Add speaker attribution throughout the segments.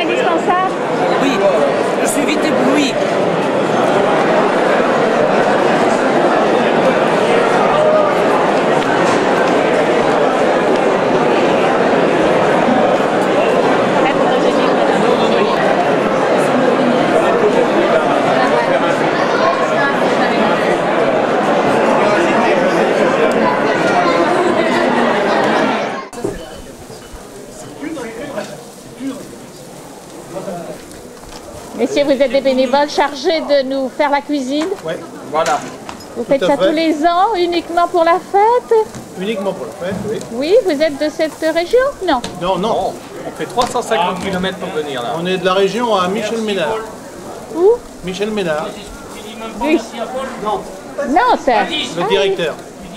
Speaker 1: indispensable?
Speaker 2: Oui, je suis vite ébloui.
Speaker 1: Messieurs, vous êtes des bénévoles chargés de nous faire la cuisine?
Speaker 3: Oui, voilà.
Speaker 1: Vous faites ça tous les ans, uniquement pour la fête?
Speaker 3: Uniquement pour la fête, oui.
Speaker 1: Oui, vous êtes de cette région? Non.
Speaker 3: Non, non.
Speaker 4: On fait 350 km pour venir là.
Speaker 3: On est de la région à Michel-Ménard.
Speaker 1: Où?
Speaker 3: Michel-Ménard,
Speaker 1: Oui. Non, ça.
Speaker 3: le directeur.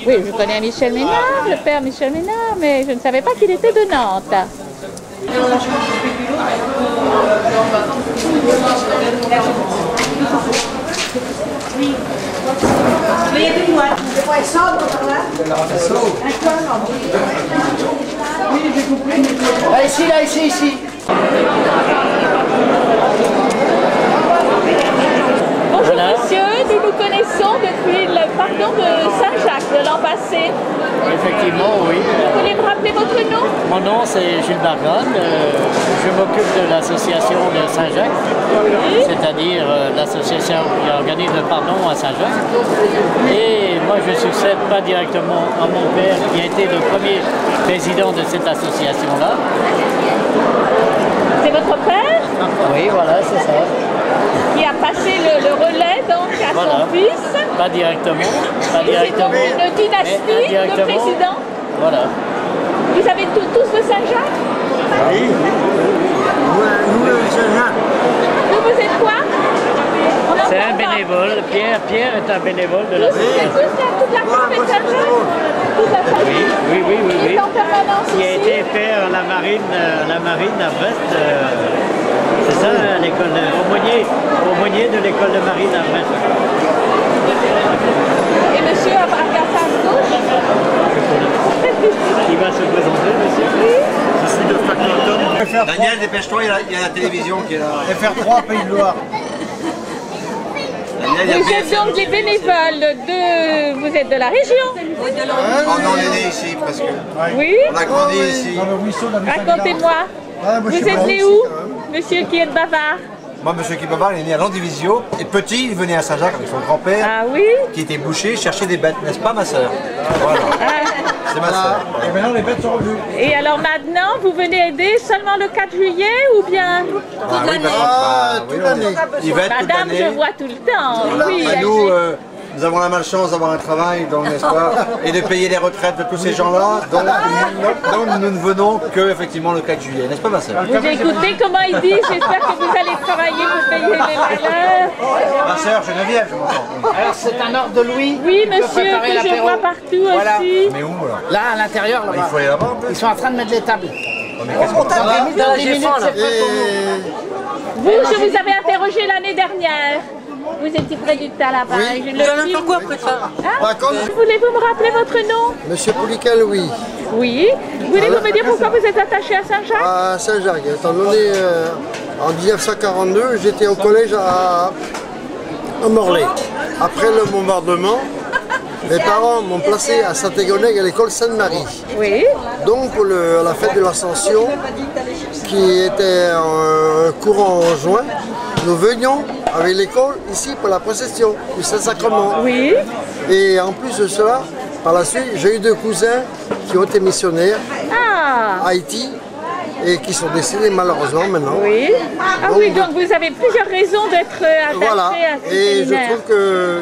Speaker 1: Oui, je connais Michel Ménard, le père Michel Ménard, mais je ne savais pas qu'il était de Nantes.
Speaker 5: Ici, là, ici.
Speaker 1: Bonjour monsieur, nous nous connaissons depuis le pardon de Saint-Jacques de l'an passé.
Speaker 5: Effectivement, oui.
Speaker 1: Vous voulez me rappeler votre nom?
Speaker 5: Mon nom, c'est Jules Bargone. Je m'occupe de l'association de Saint-Jacques, c'est-à-dire l'association qui organise le pardon à Saint-Jacques. Et moi, je succède pas directement à mon père, qui a été le premier président de cette association-là.
Speaker 1: C'est votre père?
Speaker 5: Oui, voilà, c'est ça.
Speaker 1: Qui a passé le relais donc à son fils.
Speaker 5: Pas directement. Pas directement.
Speaker 1: C'est une dynastie de présidents.
Speaker 5: Voilà.
Speaker 1: Vous avez tous de Saint-Jacques?
Speaker 5: Oui. Nous, Saint-Jacques.
Speaker 1: Vous êtes quoi?
Speaker 5: C'est un bénévole. Pierre est un bénévole de l'association.
Speaker 1: Toute la famille de Saint-Jacques? Toute la famille?
Speaker 5: Oui.
Speaker 1: Qui est en permanence
Speaker 5: Qui a
Speaker 1: ici?
Speaker 5: été fait à la marine à Brest. C'est ça, à l'école aumônier de l'école de marine à Brest.
Speaker 1: Et monsieur à gauche?
Speaker 5: Qui va se présenter, monsieur?
Speaker 3: Je suis de factotum.
Speaker 6: Daniel, dépêche-toi, il y a la télévision qui est là.
Speaker 3: FR3, Pays de Loire.
Speaker 6: Daniel, il y a
Speaker 1: Vous êtes donc les bénévoles de... Vous êtes de la région?
Speaker 6: Oh non, on est né ici presque.
Speaker 1: Oui?
Speaker 6: On a grandi ici.
Speaker 1: Racontez-moi. Vous êtes né où? Monsieur qui est bavard.
Speaker 6: Moi, monsieur Kibaba, il est né à Landivisiau. Et petit, il venait à Saint-Jacques avec son grand-père,
Speaker 1: Ah oui?
Speaker 6: qui était boucher, chercher des bêtes, n'est-ce pas, ma sœur? Voilà, c'est ma sœur.
Speaker 3: Et maintenant, les bêtes sont revues.
Speaker 1: Et alors maintenant, vous venez aider seulement le 4 juillet ou bien?
Speaker 6: Toute l'année. Il va être toute
Speaker 1: Madame,
Speaker 6: l'année.
Speaker 1: je vois tout le temps. Oui.
Speaker 6: Nous, nous avons la malchance d'avoir un travail, donc, n'est-ce pas, et de payer les retraites de tous ces gens-là. Donc nous ne venons que effectivement le 4 juillet, n'est-ce pas, ma sœur?
Speaker 1: Vous écoutez comment il dit? J'espère que vous allez travailler pour payer les valeurs.
Speaker 6: Ma sœur Geneviève, je m'entends.
Speaker 7: Alors c'est un ordre de Louis.
Speaker 1: Oui,
Speaker 7: On peut
Speaker 1: monsieur,
Speaker 7: préparer
Speaker 1: que je
Speaker 7: l'apéro.
Speaker 1: vois partout
Speaker 7: Voilà.
Speaker 1: aussi.
Speaker 6: Mais où, là?
Speaker 7: Là à l'intérieur
Speaker 6: Il
Speaker 7: là-bas.
Speaker 6: faut aller là-bas, un peu.
Speaker 7: Ils sont en train de mettre les tables.
Speaker 6: Mais qu'est-ce qu'on fait?
Speaker 7: Dans 10 minutes, c'est prêt pour nous.
Speaker 1: Vous, je vous avais interrogé l'année dernière. Vous étiez près du tas là-bas.
Speaker 2: Vous avez fait quoi après ça?
Speaker 1: Voulez-vous me rappeler votre nom?
Speaker 8: Monsieur Poulical, oui.
Speaker 1: Oui. Voulez-vous me dire pourquoi vous êtes attaché à Saint-Jacques?
Speaker 8: À Saint-Jacques. Étant donné, en 1942, j'étais au collège à Morlaix. Après le bombardement, mes parents m'ont placé à Saint-Égonègue à l'école Sainte-Marie.
Speaker 1: Oui.
Speaker 8: Donc pour la fête de l'Ascension, qui était un courant en juin, nous venions avec l'école ici pour la procession du Saint-Sacrement.
Speaker 1: Oui.
Speaker 8: Et en plus de cela, par la suite, j'ai eu deux cousins qui ont été missionnaires
Speaker 1: Ah.
Speaker 8: à Haïti et qui sont décédés malheureusement maintenant.
Speaker 1: Oui. Ah oui, donc vous avez plusieurs raisons d'être attaché
Speaker 8: Voilà.
Speaker 1: à ce
Speaker 8: Et je
Speaker 1: séminaire.
Speaker 8: trouve que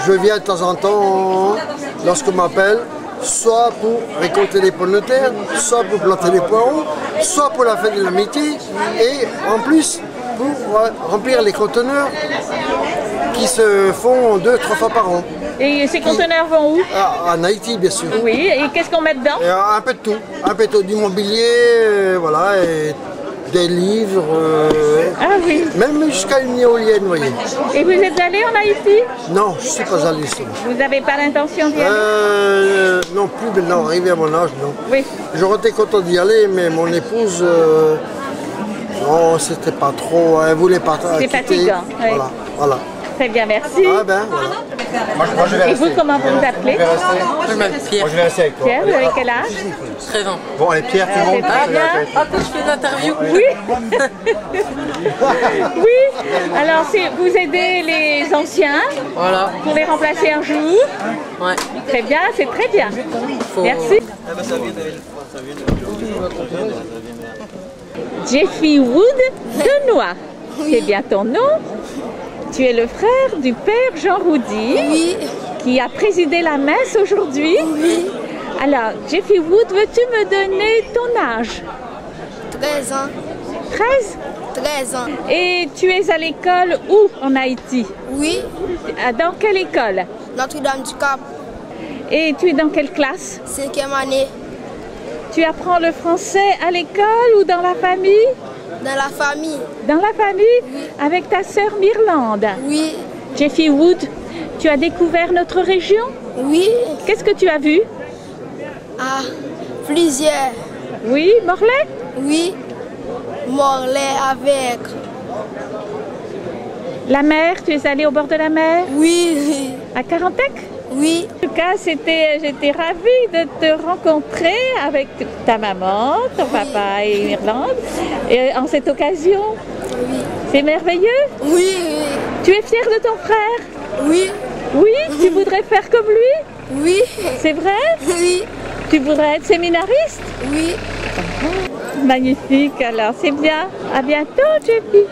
Speaker 8: je viens de temps en temps, lorsqu'on m'appelle, soit pour récolter les pommes de terre, soit pour planter les poireaux, soit pour la fête de l'amitié, et en plus pour remplir les conteneurs qui se font 2-3 fois par an.
Speaker 1: Et ces conteneurs vont où?
Speaker 8: En Haïti, bien sûr.
Speaker 1: Oui, et qu'est-ce qu'on met dedans?
Speaker 8: Et un peu de tout. Un peu de tout, du mobilier, voilà, et des livres,
Speaker 1: Ah oui.
Speaker 8: même jusqu'à une éolienne, vous voyez.
Speaker 1: Et vous êtes allé en Haïti?
Speaker 8: Non, je ne suis pas allé sur.
Speaker 1: Vous n'avez pas l'intention d'y aller?
Speaker 8: Non plus maintenant, arrivé à mon âge, non.
Speaker 1: Oui.
Speaker 8: J'aurais été content d'y aller, mais mon épouse Non, c'était pas trop. Elle voulait pas.
Speaker 1: C'est fatigant, oui.
Speaker 8: Voilà, voilà.
Speaker 1: Très bien, merci.
Speaker 8: Ah ben voilà.
Speaker 6: Moi, je vais
Speaker 1: Et
Speaker 6: rester.
Speaker 1: vous, comment vous vous appelez?
Speaker 6: Je vais rester.
Speaker 2: Je m'appelle Pierre.
Speaker 6: Moi, je vais rester avec toi.
Speaker 1: Pierre, vous avez quel âge?
Speaker 2: 13 ans.
Speaker 6: Bon, allez, Pierre, tu
Speaker 1: C'est
Speaker 6: montes.
Speaker 1: très bien.
Speaker 2: Ah, je fais l'interview.
Speaker 1: Oui. Oui. Alors, vous aidez les anciens
Speaker 2: Voilà.
Speaker 1: pour les remplacer un jour.
Speaker 2: Ouais.
Speaker 1: Très bien, c'est très bien. Merci. Jeffrey Wood Denois, c'est bien ton nom. Tu es le frère du père Jean Roudy, qui a présidé la messe aujourd'hui.
Speaker 9: Oui,
Speaker 1: Alors, Jeffrey Wood, veux-tu me donner ton âge?
Speaker 9: 13 ans.
Speaker 1: 13?
Speaker 9: 13 ans.
Speaker 1: Et tu es à l'école où en Haïti?
Speaker 9: Oui,
Speaker 1: Dans quelle école?
Speaker 9: Notre-Dame du Cap,
Speaker 1: Et tu es dans quelle classe?
Speaker 9: 5e année.
Speaker 1: Tu apprends le français à l'école ou dans la famille?
Speaker 9: Dans la famille.
Speaker 1: Dans la famille? Avec ta sœur Myrlande?
Speaker 9: Oui,
Speaker 1: Jeffrey Wood, tu as découvert notre région?
Speaker 9: oui.
Speaker 1: Qu'est-ce que tu as vu?
Speaker 9: Ah, plusieurs.
Speaker 1: Oui, Morlaix?
Speaker 9: Oui, Morlaix avec.
Speaker 1: La mer, tu es allé au bord de la mer?
Speaker 9: Oui,
Speaker 1: À Carantec?
Speaker 9: oui,
Speaker 1: En tout cas, j'étais ravie de te rencontrer avec ta maman, ton papa et Myrlande. Et en cette occasion,
Speaker 9: oui,
Speaker 1: c'est merveilleux.
Speaker 9: oui,
Speaker 1: Tu es fier de ton frère?
Speaker 9: oui,
Speaker 1: Oui, tu voudrais faire comme lui?
Speaker 9: oui,
Speaker 1: C'est vrai?
Speaker 9: oui,
Speaker 1: Tu voudrais être séminariste?
Speaker 9: oui.
Speaker 1: Magnifique, alors c'est bien. À bientôt, Jeffy.